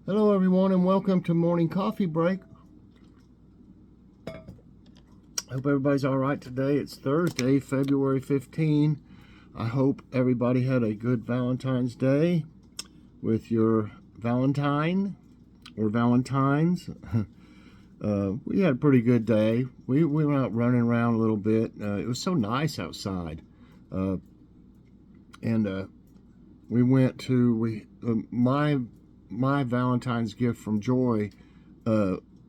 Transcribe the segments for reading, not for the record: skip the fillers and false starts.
Hello everyone and welcome to Morning Coffee Break. Hope everybody's alright today. It's Thursday, February 15. I hope everybody had a good Valentine's Day with your Valentine or Valentines. We had a pretty good day. We went out running around a little bit. It was so nice outside. We went to, my Valentine's gift from Joy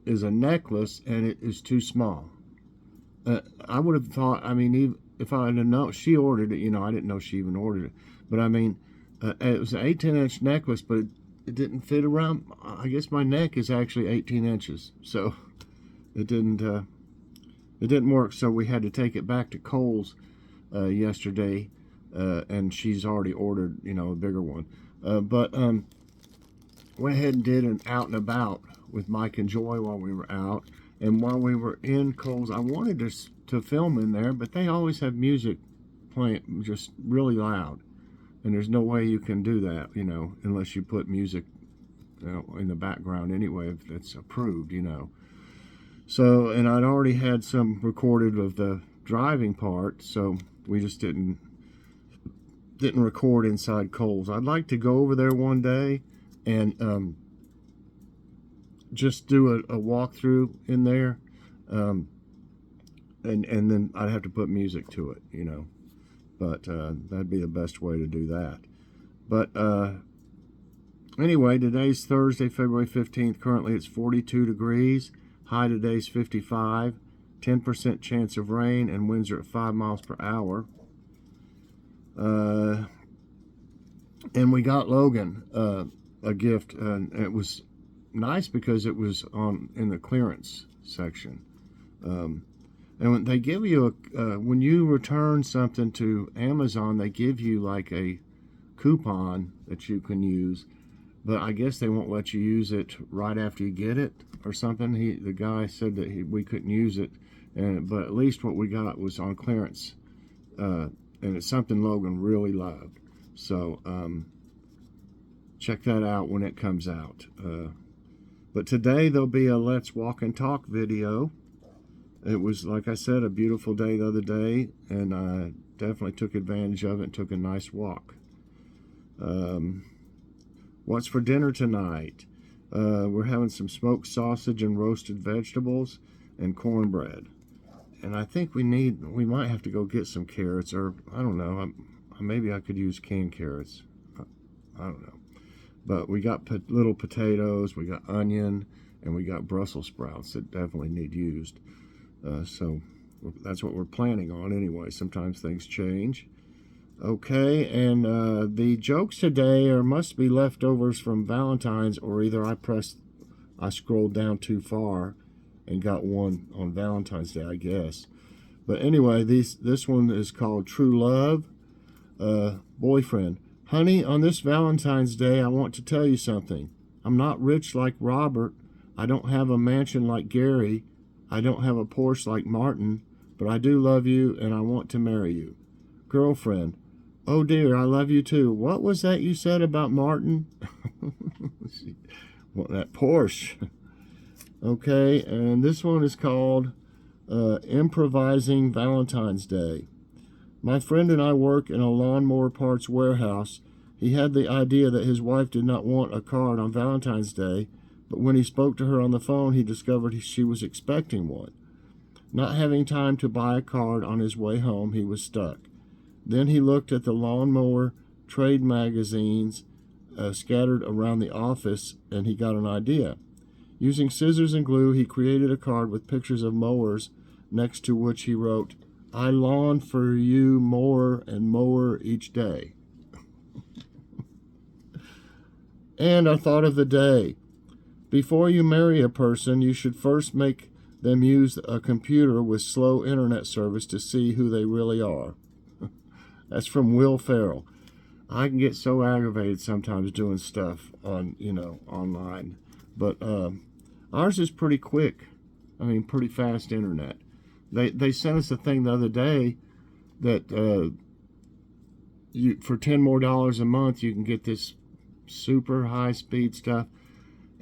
is a necklace, and it is too small. I would have thought, even if I had known, she ordered it, I didn't know she even ordered it. But it was an 18-inch necklace, but it didn't fit around. I guess my neck is actually 18 inches, so it didn't work. So we had to take it back to Kohl's yesterday, and she's already ordered, a bigger one. Went ahead and did an out and about with Mike and Joy while we were out. And while we were in Kohl's, I wanted to film in there, but they always have music playing just really loud. And there's no way you can do that, unless you put music in the background anyway, if it's approved, So, and I'd already had some recorded of the driving part, so we just didn't record inside Kohl's. I'd like to go over there one day and just do a walkthrough in there, and then I'd have to put music to it, but that'd be the best way to do that. But anyway, today's Thursday, February 15th. Currently it's 42 degrees. High today's 55. 10% chance of rain, and winds are at 5 miles per hour. And we got Logan a gift, and it was nice because it was in the clearance section. And when they give you when you return something to Amazon, they give you like a coupon that you can use, but I guess they won't let you use it right after you get it or something. The guy said that we couldn't use it, but at least what we got was on clearance, and it's something Logan really loved. So check that out when it comes out. But today there'll be a Let's Walk and Talk video. It was, like I said, a beautiful day the other day, and I definitely took advantage of it and took a nice walk. What's for dinner tonight? We're having some smoked sausage and roasted vegetables and cornbread. And I think we might have to go get some carrots, or I don't know, maybe I could use canned carrots. I don't know. But we got little potatoes, we got onion, and we got Brussels sprouts that definitely need used. So that's what we're planning on anyway. Sometimes things change. Okay, and the jokes today must be leftovers from Valentine's, or either I scrolled down too far and got one on Valentine's Day, I guess. But anyway, this one is called True Love. Boyfriend. Honey, on this Valentine's Day, I want to tell you something. I'm not rich like Robert. I don't have a mansion like Gary. I don't have a Porsche like Martin. But I do love you, and I want to marry you. Girlfriend. Oh dear, I love you too. What was that you said about Martin? Well, that Porsche. Okay, and this one is called Improvising Valentine's Day. My friend and I work in a lawnmower parts warehouse. He had the idea that his wife did not want a card on Valentine's Day, but when he spoke to her on the phone, he discovered she was expecting one. Not having time to buy a card on his way home, he was stuck. Then he looked at the lawnmower trade magazines scattered around the office, and he got an idea. Using scissors and glue, he created a card with pictures of mowers, next to which he wrote, I lawn for you more and more each day. And I thought of the day. Before you marry a person, you should first make them use a computer with slow internet service to see who they really are. That's from Will Ferrell. I can get so aggravated sometimes doing stuff on, online. But ours is pretty quick. Pretty fast internet. They sent us a thing the other day that for $10 more a month you can get this super high speed stuff,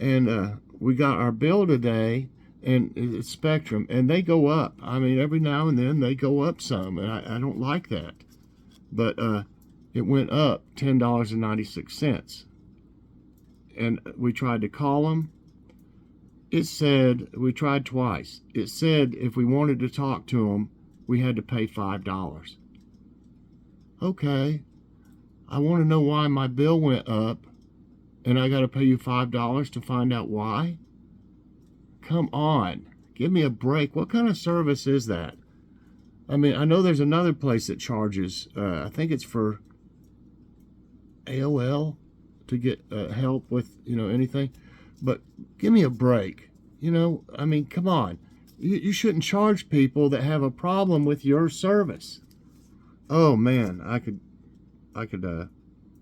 And we got our bill today, and it's Spectrum, and they go up. I mean, every now and then they go up some, and I don't like that. But it went up $10.96. And we tried to call them. It said, we tried twice. It said if we wanted to talk to them, we had to pay $5. Okay, I want to know why my bill went up, and I got to pay you $5 to find out why? Come on, give me a break. What kind of service is that? I mean, I know there's another place that charges, I think it's for AOL to get help with, anything. But give me a break. I mean, come on. You shouldn't charge people that have a problem with your service. Oh, man, I could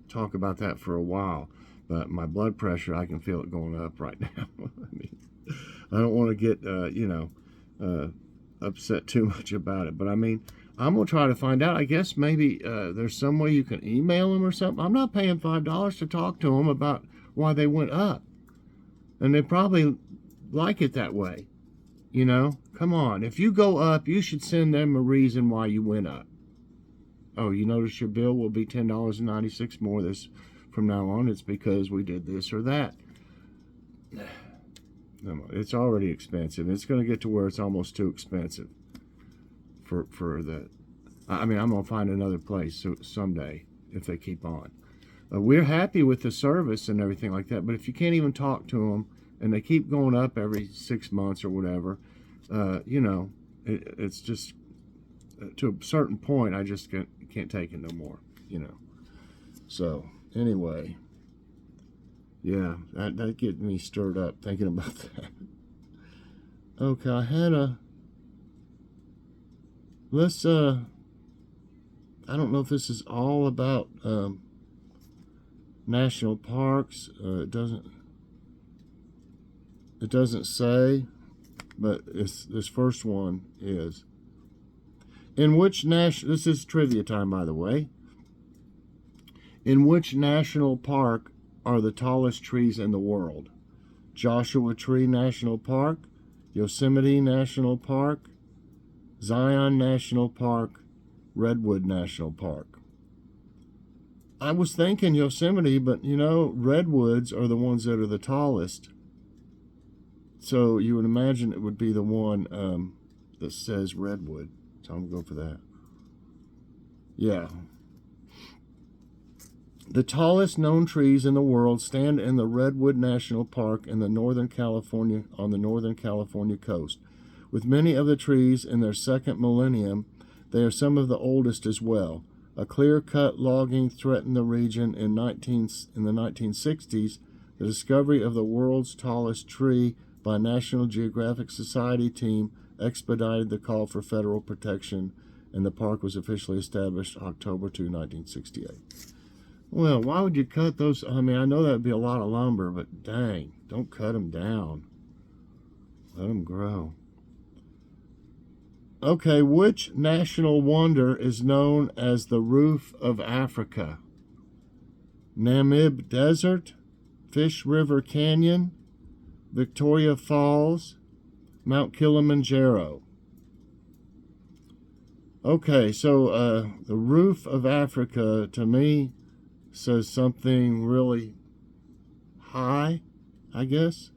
talk about that for a while. But my blood pressure, I can feel it going up right now. I mean, I don't want to get, upset too much about it. But, I mean, I'm going to try to find out. I guess maybe there's some way you can email them or something. I'm not paying $5 to talk to them about why they went up. And they probably like it that way. Come on. If you go up, you should send them a reason why you went up. Oh, you notice your bill will be $10.96 more this from now on. It's because we did this or that. It's already expensive. It's going to get to where it's almost too expensive for the. I mean, I'm going to find another place someday if they keep on. We're happy with the service and everything like that, but if you can't even talk to them and they keep going up every 6 months or whatever, it's just to a certain point, I just can't take it no more, So, anyway, yeah, that gets me stirred up thinking about that. Okay, I had let's, I don't know if this is all about, national parks. It doesn't say, but this first one is. In which this is trivia time, by the way. In which national park are the tallest trees in the world? Joshua Tree National Park, Yosemite National Park, Zion National Park, Redwood National Park. I was thinking Yosemite, but redwoods are the ones that are the tallest. So you would imagine it would be the one that says redwood. So I'm going to go for that. Yeah. The tallest known trees in the world stand in the Redwood National Park in on the Northern California coast. With many of the trees in their second millennium, they are some of the oldest as well. A clear-cut logging threatened the region in the 1960s. The discovery of the world's tallest tree by a National Geographic Society team expedited the call for federal protection, and the park was officially established October 2, 1968. Well, why would you cut those? I mean, I know that would be a lot of lumber, but dang, don't cut them down. Let them grow. Okay, which national wonder is known as the Roof of Africa? Namib Desert, Fish River Canyon, Victoria Falls, Mount Kilimanjaro. Okay, so the Roof of Africa, to me, says something really high, I guess.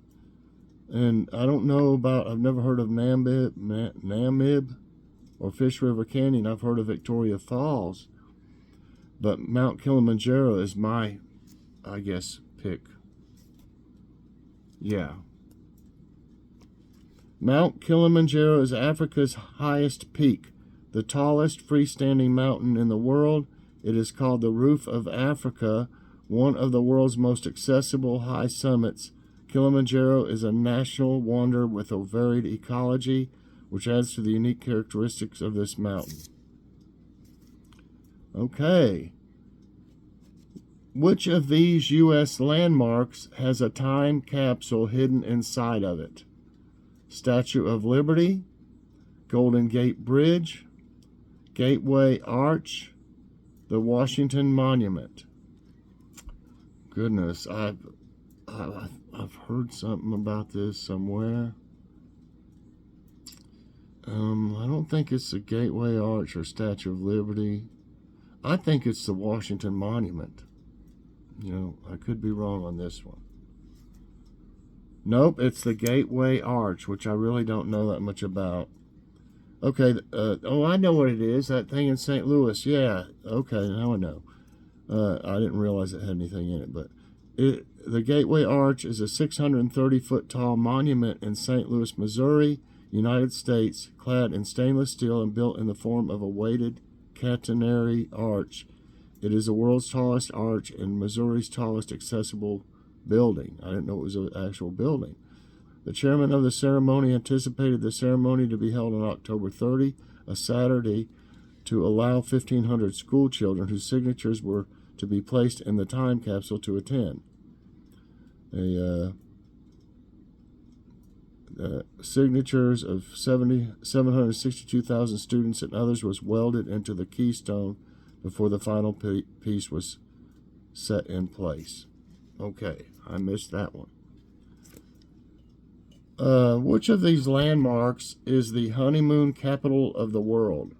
And I don't know I've never heard of Namib or Fish River Canyon. I've heard of Victoria Falls. But Mount Kilimanjaro is my, I guess, pick. Yeah. Mount Kilimanjaro is Africa's highest peak, the tallest freestanding mountain in the world. It is called the Roof of Africa, one of the world's most accessible high summits. Kilimanjaro is a national wonder with a varied ecology, which adds to the unique characteristics of this mountain. Okay. Which of these U.S. landmarks has a time capsule hidden inside of it? Statue of Liberty, Golden Gate Bridge, Gateway Arch, the Washington Monument. Goodness, I've heard something about this somewhere. I don't think it's the Gateway Arch or Statue of Liberty. I think it's the Washington Monument. You know, I could be wrong on this one. Nope, it's the Gateway Arch, which I really don't know that much about. Okay, oh, I know what it is. That thing in St. Louis. Yeah, okay, now I know. I didn't realize it had anything in it, but the Gateway Arch is a 630-foot tall monument in St. Louis, Missouri, United States, clad in stainless steel and built in the form of a weighted catenary arch. It is the world's tallest arch and Missouri's tallest accessible building. I didn't know it was an actual building. The chairman of the ceremony anticipated the ceremony to be held on October 30, a Saturday, to allow 1,500 school children whose signatures were to be placed in the time capsule to attend. Signatures of 762,000 students and others was welded into the keystone before the final piece was set in place. Okay, I missed that one. Which of these landmarks is the honeymoon capital of the world?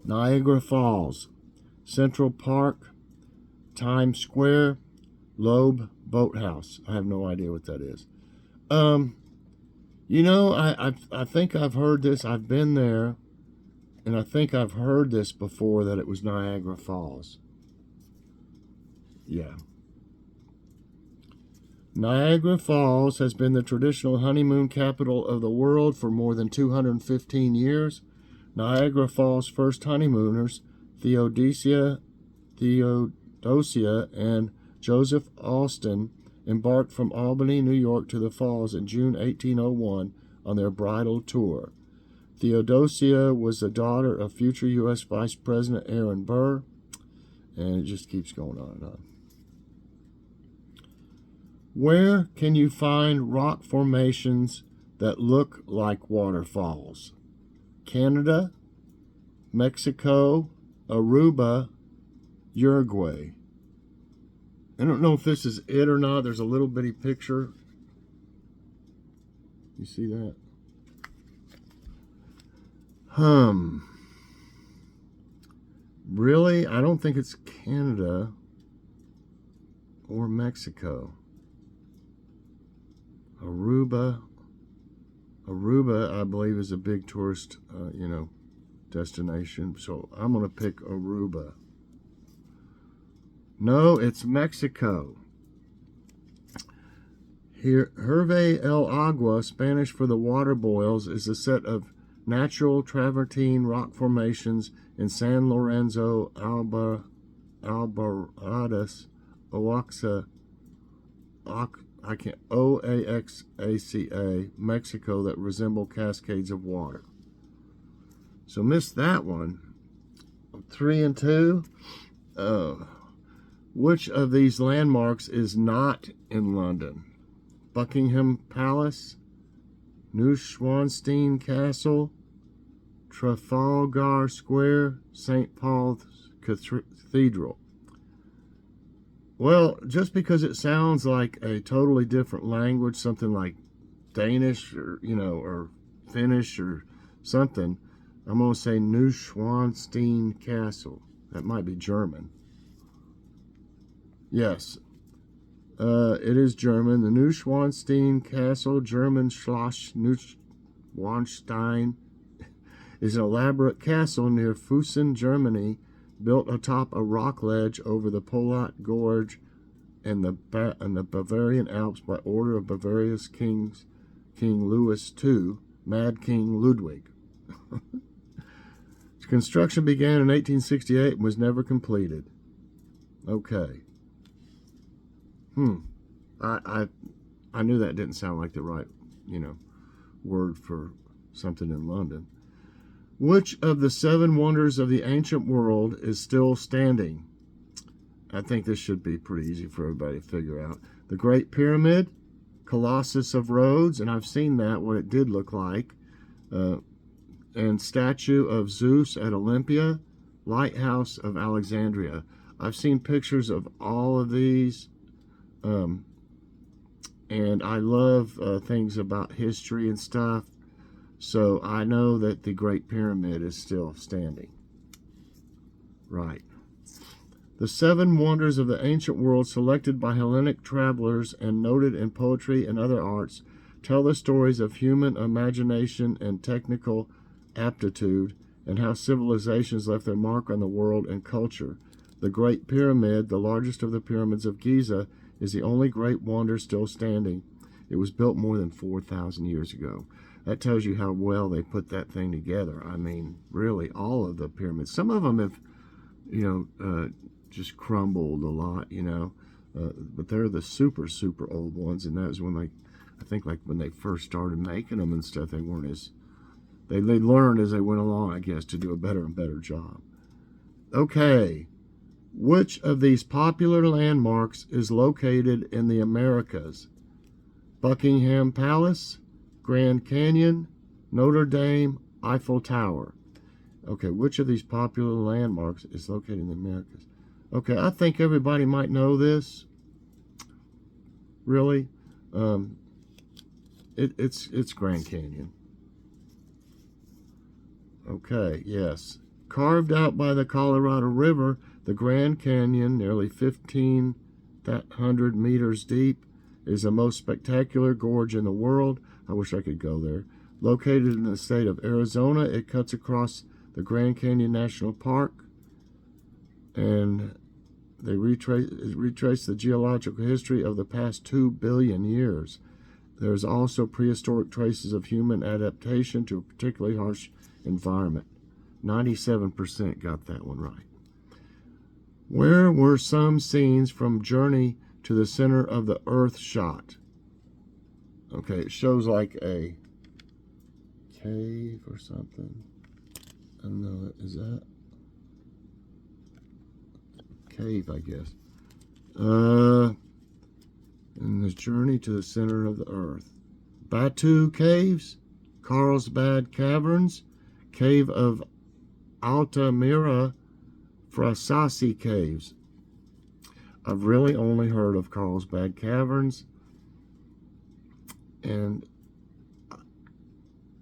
Niagara Falls, Central Park, Times Square, Loeb Boathouse. I have no idea what that is. You know, I think I've heard this. I've been there, and I think I've heard this before, that it was Niagara Falls. Yeah. Niagara Falls has been the traditional honeymoon capital of the world for more than 215 years. Niagara Falls' first honeymooners, Theodosia and Joseph Austin, embarked from Albany, New York to the falls in June 1801 on their bridal tour. Theodosia was the daughter of future U.S. Vice President Aaron Burr, and it just keeps going on and on. Where can you find rock formations that look like waterfalls? Canada, Mexico, Aruba, Uruguay. I don't know if this is it or not. There's a little bitty picture. You see that? Really? I don't think it's Canada or Mexico. Aruba, I believe, is a big tourist, destination. So I'm going to pick Aruba. No, it's Mexico. Here, Herve el Agua, Spanish for the water boils, is a set of natural travertine rock formations in San Lorenzo, Albarradas, Oaxaca, Oaxaca, Mexico, that resemble cascades of water. So missed that one. 3 and 2. Which of these landmarks is not in London? Buckingham Palace, Neuschwanstein Castle, Trafalgar Square, St. Paul's Cathedral. Well, just because it sounds like a totally different language, something like Danish or Finnish or something, I'm going to say Neuschwanstein Castle. That might be German. Yes, it is German. The Neuschwanstein Castle, German Schloss Neuschwanstein, is an elaborate castle near Fussen, Germany, built atop a rock ledge over the Polat Gorge and the Bavarian Alps by order of Bavaria's King Louis II, Mad King Ludwig. Construction began in 1868 and was never completed. Okay. I knew that didn't sound like the right, word for something in London. Which of the 7 wonders of the ancient world is still standing? I think this should be pretty easy for everybody to figure out. The Great Pyramid, Colossus of Rhodes, and I've seen that, what it did look like, and statue of Zeus at Olympia, Lighthouse of Alexandria. I've seen pictures of all of these, and I love things about history and stuff. So I know that the Great Pyramid is still standing. Right. The seven wonders of the ancient world, selected by Hellenic travelers and noted in poetry and other arts, tell the stories of human imagination and technical aptitude, and how civilizations left their mark on the world and culture. The Great Pyramid, the largest of the pyramids of Giza, is the only great wonder still standing. It was built more than 4,000 years ago. That tells you how well they put that thing together. I mean, really, all of the pyramids. Some of them have, just crumbled a lot, but they're the super, super old ones, and that was when, I think, when they first started making them and stuff, they weren't as, they learned as they went along, I guess, to do a better and better job. Okay, which of these popular landmarks is located in the Americas? Buckingham Palace, Grand Canyon, Notre Dame, Eiffel Tower. Okay, which of these popular landmarks is located in the Americas? Okay, I think everybody might know this. Really? It's Grand Canyon. Okay, yes. Carved out by the Colorado River, the Grand Canyon, nearly 1,500 meters deep, is the most spectacular gorge in the world. I wish I could go there. Located in the state of Arizona, it cuts across the Grand Canyon National Park, and they retrace the geological history of the past 2 billion years. There's also prehistoric traces of human adaptation to a particularly harsh environment. 97% got that one right. Where were some scenes from Journey to the Center of the Earth shot? Okay, it shows like a cave or something. I don't know, is that cave, I guess. In the Journey to the Center of the Earth. Batu Caves, Carlsbad Caverns, Cave of Altamira, Frasassi Caves. I've really only heard of Carlsbad Caverns, and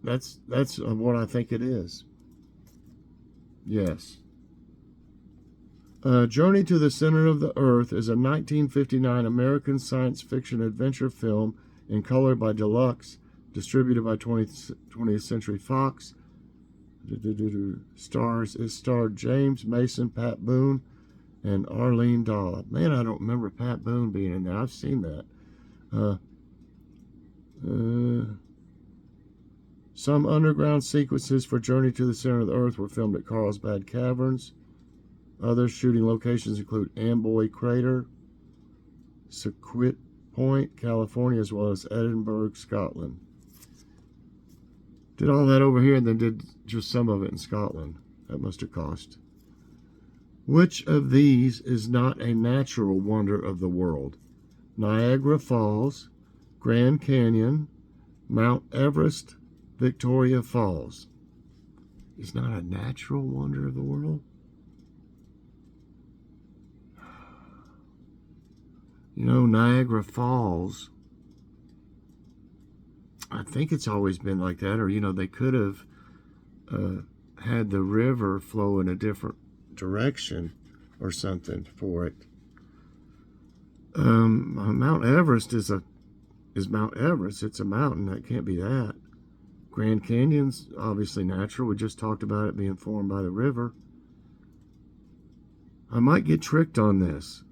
that's what I think it is. Yes. Journey to the Center of the Earth is a 1959 American science fiction adventure film in color by Deluxe, distributed by 20th Century Fox. It starred James Mason, Pat Boone, and Arlene Dahl. Man, I don't remember Pat Boone being in there. I've seen that. Some underground sequences for Journey to the Center of the Earth were filmed at Carlsbad Caverns. Other shooting locations include Amboy Crater, Sequoia Point, California, as well as Edinburgh, Scotland. Did all that over here and then did just some of it in Scotland. That must have cost. Which of these is not a natural wonder of the world? Niagara Falls, Grand Canyon, Mount Everest, Victoria Falls. Is not a natural wonder of the world? Niagara Falls, I think it's always been like that, or, they could have had the river flow in a different direction or something for it. Mount Everest is Mount Everest. It's a mountain. That can't be that. Grand Canyon's obviously natural. We just talked about it being formed by the river. I might get tricked on this.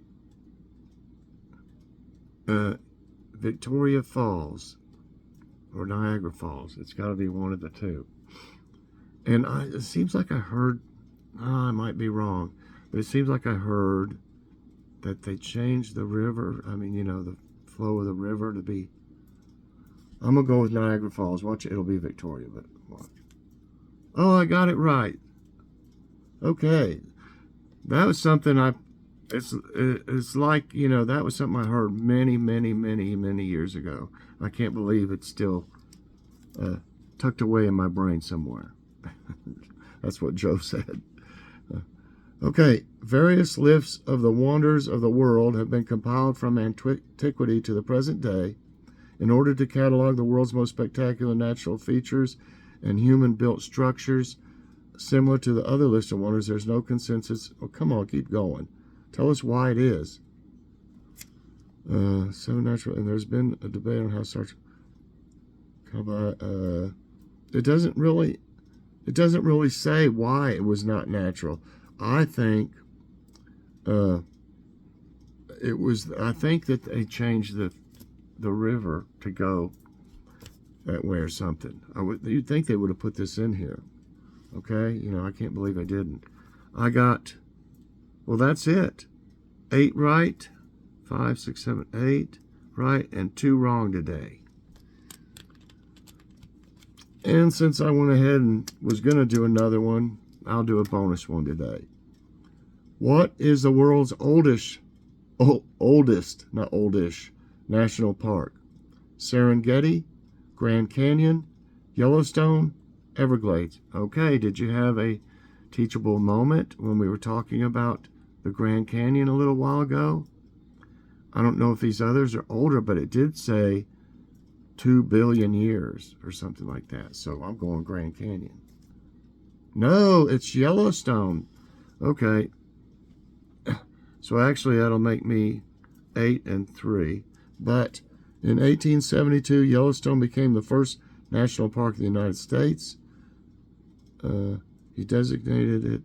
Victoria Falls or Niagara Falls. It's got to be one of the two. And it seems like I heard, I might be wrong, but it seems like I heard that they changed the river. I mean, the flow of the river to be. I'm going to go with Niagara Falls. Watch it. It'll be Victoria, but watch. Oh, I got it right. Okay. That was something it's like, that was something I heard many, many, many, many years ago. I can't believe it's still tucked away in my brain somewhere. That's what Joe said. Okay, various lists of the wonders of the world have been compiled from antiquity to the present day in order to catalog the world's most spectacular natural features and human-built structures. Similar to the other list of wonders, there's no consensus. Oh, come on, keep going. Tell us why it is. So natural, and there's been a debate on how such. It doesn't really say why it was not natural. I think it was. I think that they changed the river to go that way or something. You'd think they would have put this in here. Okay, I can't believe I didn't. Well, that's it. 8 right, 5, 6, 7, 8 right, and 2 wrong today. And since I went ahead and was going to do another one, I'll do a bonus one today. What is the world's oldest, not oldish, national park? Serengeti, Grand Canyon, Yellowstone, Everglades. Okay, did you have a teachable moment when we were talking about the Grand Canyon a little while ago? I don't know if these others are older, but it did say 2 billion years or something like that. So I'm going Grand Canyon. No, it's Yellowstone. Okay. So actually that'll make me 8 and 3. But in 1872, Yellowstone became the first national park in the United States. He designated it,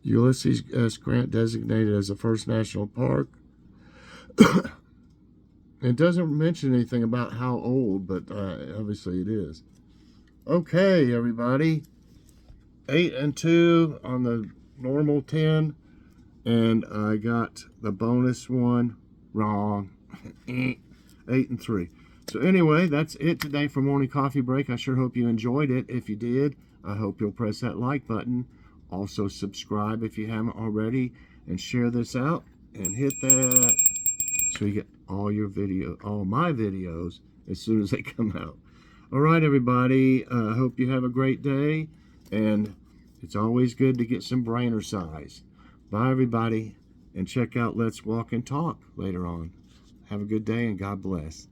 Ulysses S. Grant designated as the first national park. It doesn't mention anything about how old, but obviously it is. Okay, everybody. 8 and 2 on the normal 10. And I got the bonus one wrong. 8 and 3. So anyway, that's it today for Morning Coffee Break. I sure hope you enjoyed it. If you did, I hope you'll press that like button. Also subscribe if you haven't already. And share this out. And hit that so you get all my videos as soon as they come out. All right, everybody. I hope you have a great day. And it's always good to get some brain exercise. Bye, everybody. And check out Let's Walk and Talk later on. Have a good day and God bless.